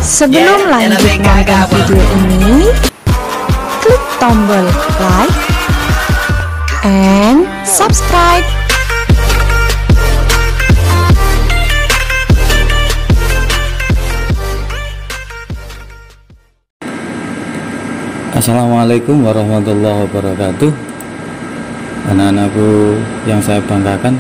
Sebelum lanjut nonton video ini, klik tombol like and subscribe. Assalamualaikum warahmatullahi wabarakatuh. Anak-anakku yang saya banggakan,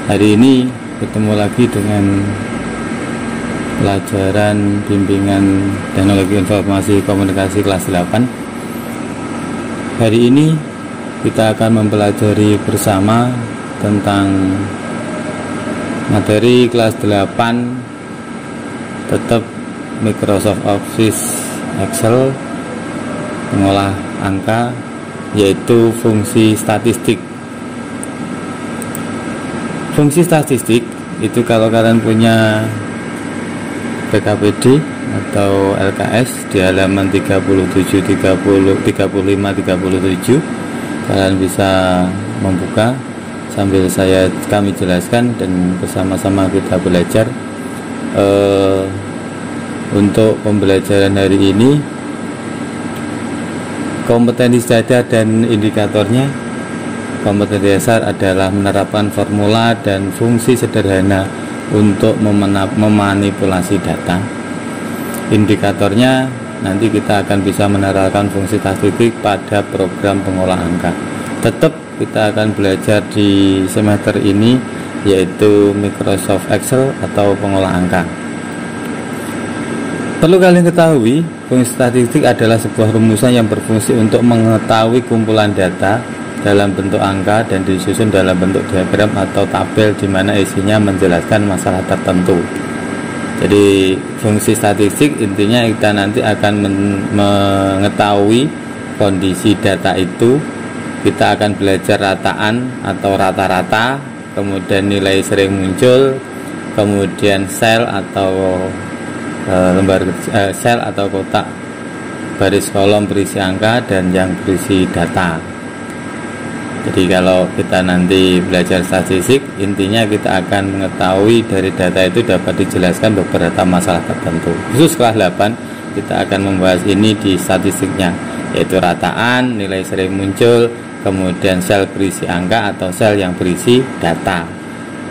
hari ini ketemu lagi dengan pelajaran bimbingan teknologi informasi komunikasi kelas 8. Hari ini kita akan mempelajari bersama tentang materi kelas 8, tetap Microsoft Office Excel, mengolah angka, yaitu fungsi statistik. Fungsi statistik itu kalau kalian punya PKPD atau LKS di halaman 37, 30, 35, 37, kalian bisa membuka sambil kami jelaskan dan bersama-sama kita belajar. Untuk pembelajaran hari ini, kompetensi dasar dan indikatornya. Kompetensi dasar adalah menerapkan formula dan fungsi sederhana untuk memanipulasi data. Indikatornya nanti kita akan bisa menerapkan fungsi statistik pada program pengolah angka. Tetap kita akan belajar di semester ini, yaitu Microsoft Excel atau pengolah angka. Perlu kalian ketahui, fungsi statistik adalah sebuah rumusan yang berfungsi untuk mengetahui kumpulan data dalam bentuk angka dan disusun dalam bentuk diagram atau tabel di mana isinya menjelaskan masalah tertentu. Jadi fungsi statistik intinya kita nanti akan mengetahui kondisi data itu. Kita akan belajar rataan atau rata-rata, kemudian nilai sering muncul, kemudian sel atau sel atau kotak, baris kolom berisi angka, dan yang berisi data. Jadi kalau kita nanti belajar statistik, intinya kita akan mengetahui dari data itu dapat dijelaskan beberapa masalah tertentu. Khusus kelas 8 kita akan membahas ini di statistiknya, yaitu rataan, nilai sering muncul, kemudian sel berisi angka atau sel yang berisi data.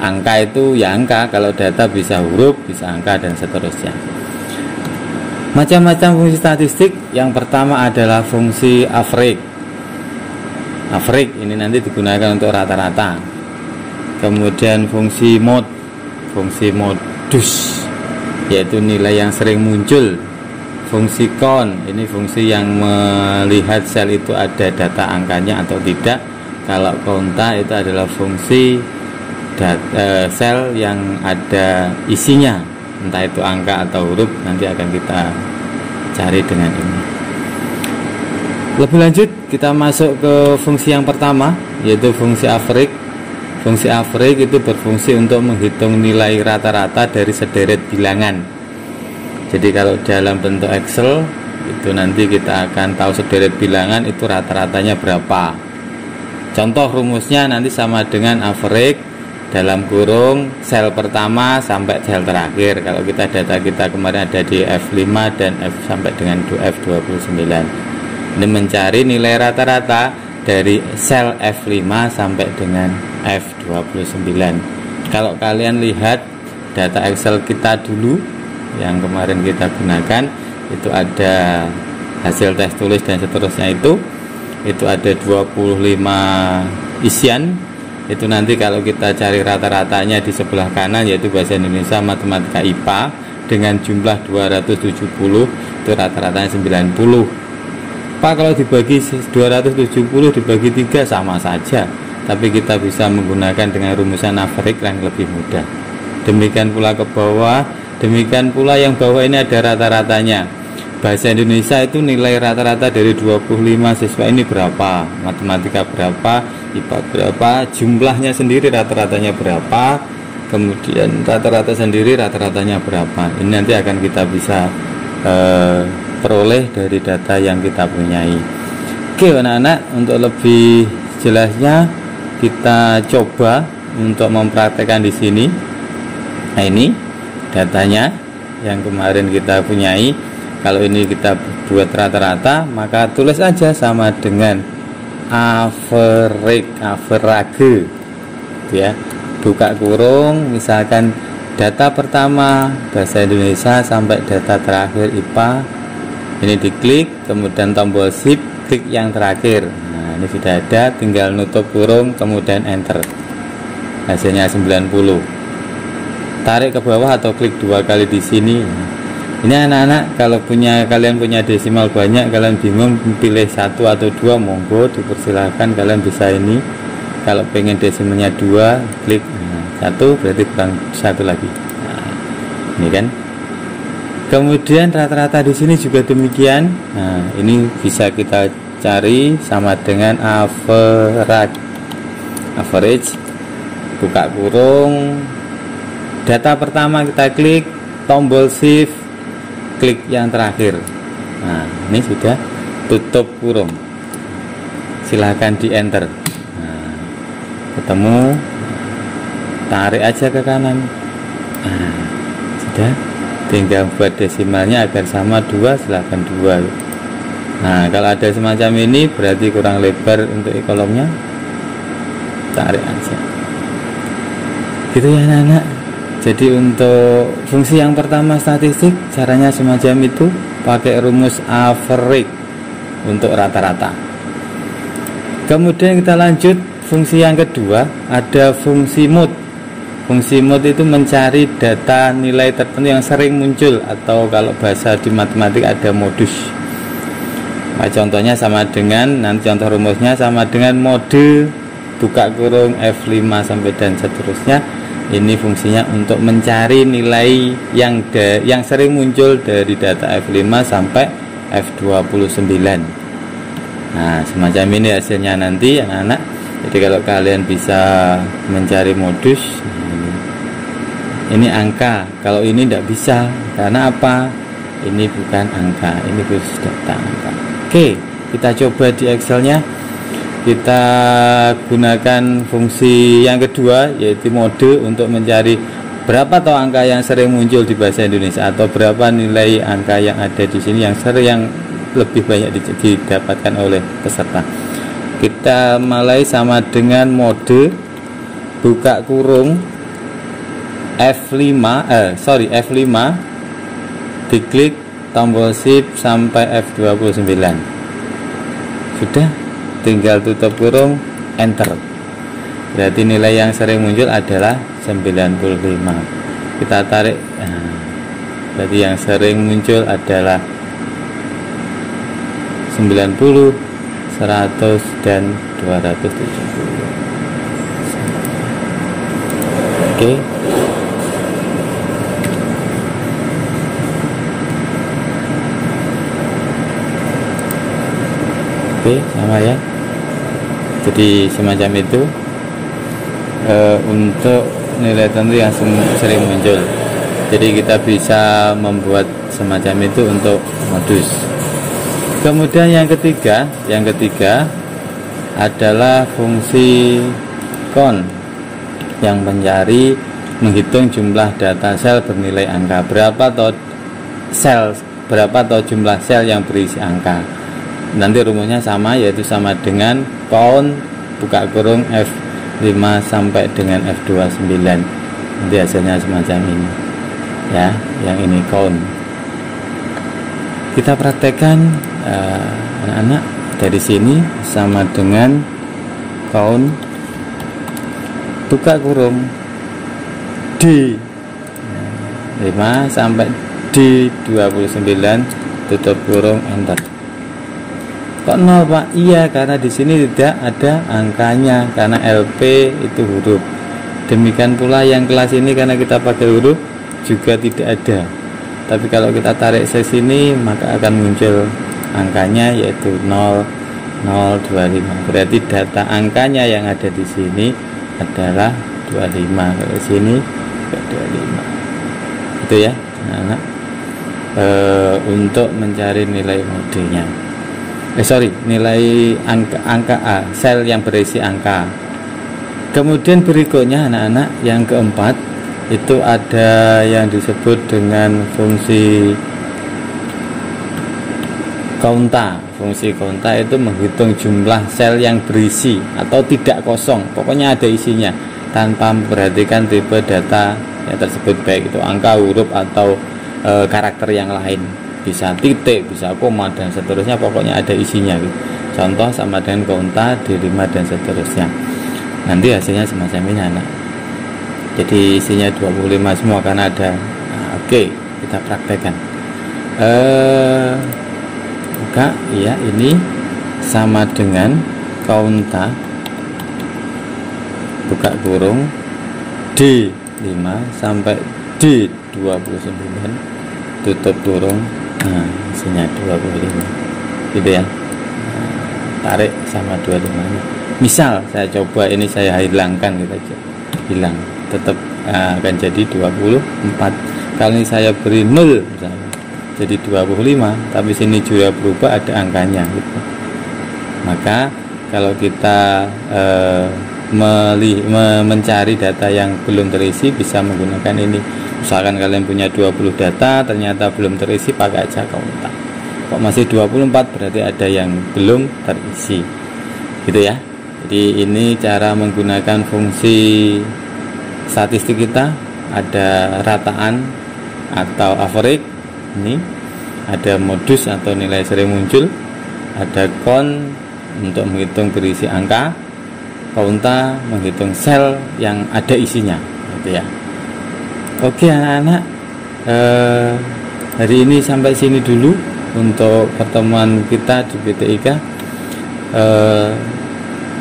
Angka itu ya angka, kalau data bisa huruf, bisa angka, dan seterusnya. Macam-macam fungsi statistik. Yang pertama adalah fungsi average. Average ini nanti digunakan untuk rata-rata. Kemudian fungsi mode, fungsi modus, yaitu nilai yang sering muncul. Fungsi count, ini fungsi yang melihat sel itu ada data angkanya atau tidak. Kalau konta itu adalah fungsi sel yang ada isinya, entah itu angka atau huruf, nanti akan kita cari dengan ini. Lebih lanjut, kita masuk ke fungsi yang pertama, yaitu fungsi average. Fungsi average itu berfungsi untuk menghitung nilai rata-rata dari sederet bilangan. Jadi kalau dalam bentuk Excel itu nanti kita akan tahu sederet bilangan itu rata-ratanya berapa. Contoh rumusnya nanti sama dengan average dalam kurung sel pertama sampai sel terakhir. Kalau data kita kemarin ada di F5 dan F sampai dengan F29. Ini mencari nilai rata-rata dari sel F5 sampai dengan F29. Kalau kalian lihat data Excel kita dulu yang kemarin kita gunakan, itu ada hasil tes tulis dan seterusnya, itu ada 25 isian. Itu nanti kalau kita cari rata-ratanya di sebelah kanan, yaitu bahasa Indonesia, matematika, IPA, dengan jumlah 270, itu rata-ratanya 90. Pak, kalau dibagi 270 dibagi 3 sama saja, tapi kita bisa menggunakan dengan rumusan average yang lebih mudah. Demikian pula ke bawah, demikian pula yang bawah ini ada rata-ratanya. Bahasa Indonesia itu nilai rata-rata dari 25 siswa ini berapa, matematika berapa, IPA berapa, jumlahnya sendiri rata-ratanya berapa, kemudian rata-rata sendiri rata-ratanya berapa. Ini nanti akan kita bisa peroleh dari data yang kita punyai. Oke anak-anak, untuk lebih jelasnya kita coba untuk mempraktekkan di sini. Nah, ini datanya yang kemarin kita punyai. Kalau ini kita buat rata-rata, maka tulis aja sama dengan average, ya. Buka kurung, misalkan data pertama bahasa Indonesia sampai data terakhir IPA. Ini diklik, kemudian tombol shift, klik yang terakhir. Nah, ini sudah ada, tinggal nutup kurung, kemudian enter. Hasilnya 90. Tarik ke bawah atau klik 2 kali di sini. Ini anak-anak, kalau kalian punya desimal banyak, kalian bingung pilih 1 atau 2, monggo dipersilahkan, kalian bisa ini. Kalau pengen desimalnya 2, klik 1, berarti kurang 1 lagi. Nah, ini kan. Kemudian rata-rata di sini juga demikian. Nah, ini bisa kita cari sama dengan average. Buka kurung. Data pertama kita klik, tombol shift, klik yang terakhir. Nah, ini sudah tutup kurung. Silahkan di enter. Nah, ketemu, tarik aja ke kanan. Nah, sudah, tinggal buat desimalnya agar sama 2, silahkan 2. Nah, kalau ada semacam ini berarti kurang lebar untuk kolomnya, tarik aja. Gitu ya anak-anak. Jadi untuk fungsi yang pertama statistik, caranya semacam itu, pakai rumus average untuk rata-rata. Kemudian kita lanjut, fungsi yang kedua ada fungsi mode. Fungsi mode itu mencari data nilai tertentu yang sering muncul, atau kalau bahasa di matematik ada modus. Nah, contohnya sama dengan, nanti contoh rumusnya sama dengan mode buka kurung F5 sampai dan seterusnya. Ini fungsinya untuk mencari nilai yang sering muncul dari data F5 sampai F29. Nah, semacam ini hasilnya nanti anak-anak. Jadi kalau kalian bisa mencari modus, ini angka. Kalau ini tidak bisa, karena apa? Ini bukan angka, ini khusus data angka. Oke, kita coba di Excelnya. Kita gunakan fungsi yang kedua, yaitu mode, untuk mencari berapa toh angka yang sering muncul di bahasa Indonesia, atau berapa nilai angka yang ada di sini yang lebih banyak didapatkan oleh peserta. Kita mulai sama dengan mode buka kurung F5, diklik tombol shift sampai F29. Sudah, tinggal tutup kurung, enter. Berarti nilai yang sering muncul adalah 95. Kita tarik, berarti yang sering muncul adalah 90, 100, dan 270. Oke. Oke, sama ya. Jadi semacam itu untuk nilai tertentu yang sering muncul. Jadi kita bisa membuat semacam itu untuk modus. Kemudian yang ketiga adalah fungsi count yang menghitung jumlah data sel bernilai angka. Berapa toh jumlah sel yang berisi angka. Nanti rumusnya sama, yaitu sama dengan count buka kurung F5 sampai dengan F29. Nanti hasilnya semacam ini ya, yang ini count. Kita praktekkan anak-anak, dari sini sama dengan count buka kurung D5 sampai D29, tutup kurung, enter. Kok 0 Pak? Iya, karena di sini tidak ada angkanya, karena LP itu huruf. Demikian pula yang kelas ini, karena kita pakai huruf juga tidak ada. Tapi kalau kita tarik ke sini, maka akan muncul angkanya, yaitu 0025. Berarti data angkanya yang ada di sini adalah 25. Kalau sini 25. Itu ya, anak-anak. Untuk mencari nilai modenya. Nilai angka sel yang berisi angka. Kemudian berikutnya anak-anak, yang keempat itu ada yang disebut dengan fungsi kaunta. Fungsi kaunta itu menghitung jumlah sel yang berisi atau tidak kosong, pokoknya ada isinya, tanpa memperhatikan tipe data yang tersebut, baik itu angka, huruf atau karakter yang lain, bisa titik, bisa koma dan seterusnya, pokoknya ada isinya gitu. Contoh sama dengan kaunta, dirima dan seterusnya. Nanti hasilnya semacam ini anak. Jadi isinya 25 semua karena ada. Oke, kita praktekkan. Buka, ya, ini sama dengan kaunta, buka kurung, D5 sampai D29, tutup kurung. Nah, isinya 25 gitu ya. Tarik sama 25. Misal saya coba ini, saya hilangkan gitu aja, hilang, tetap akan jadi 24. Kali ini saya beri 0 misalnya, jadi 25, tapi sini juga berubah, ada angkanya gitu. Maka kalau kita mencari data yang belum terisi, bisa menggunakan ini. Misalkan kalian punya 20 data, ternyata belum terisi, pakai aja kaunta. Kok masih 24, berarti ada yang belum terisi gitu ya. Jadi ini cara menggunakan fungsi statistik kita. Ada rataan atau average, ini ada modus atau nilai sering muncul, ada count untuk menghitung berisi angka, kaunta menghitung sel yang ada isinya gitu ya. Oke anak-anak, hari ini sampai sini dulu untuk pertemuan kita di BTIK.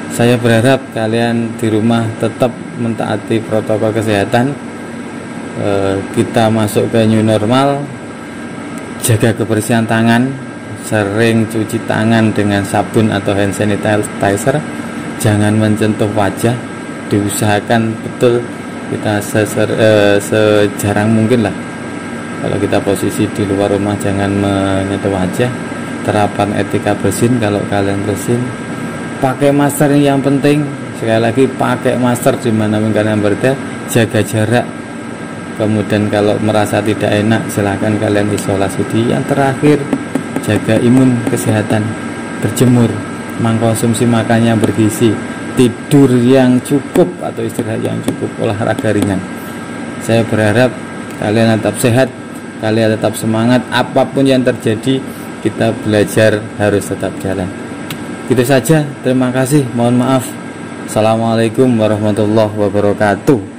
Saya berharap kalian di rumah tetap mentaati protokol kesehatan. Kita masuk ke new normal, jaga kebersihan tangan, sering cuci tangan dengan sabun atau hand sanitizer, jangan menyentuh wajah, diusahakan betul kita sejarang mungkin lah. Kalau kita posisi di luar rumah, jangan menyentuh wajah. Terapan etika bersin, kalau kalian bersin, pakai masker yang penting. Sekali lagi, pakai masker dimanapun kalian berada, jaga jarak. Kemudian kalau merasa tidak enak, silahkan kalian isolasi. Yang terakhir, jaga imun kesehatan, berjemur, mengkonsumsi makanan yang bergizi, tidur yang cukup atau istirahat yang cukup, olahraga ringan. Saya berharap kalian tetap sehat, kalian tetap semangat. Apapun yang terjadi, kita belajar harus tetap jalan. Itu saja, terima kasih, mohon maaf. Assalamualaikum warahmatullahi wabarakatuh.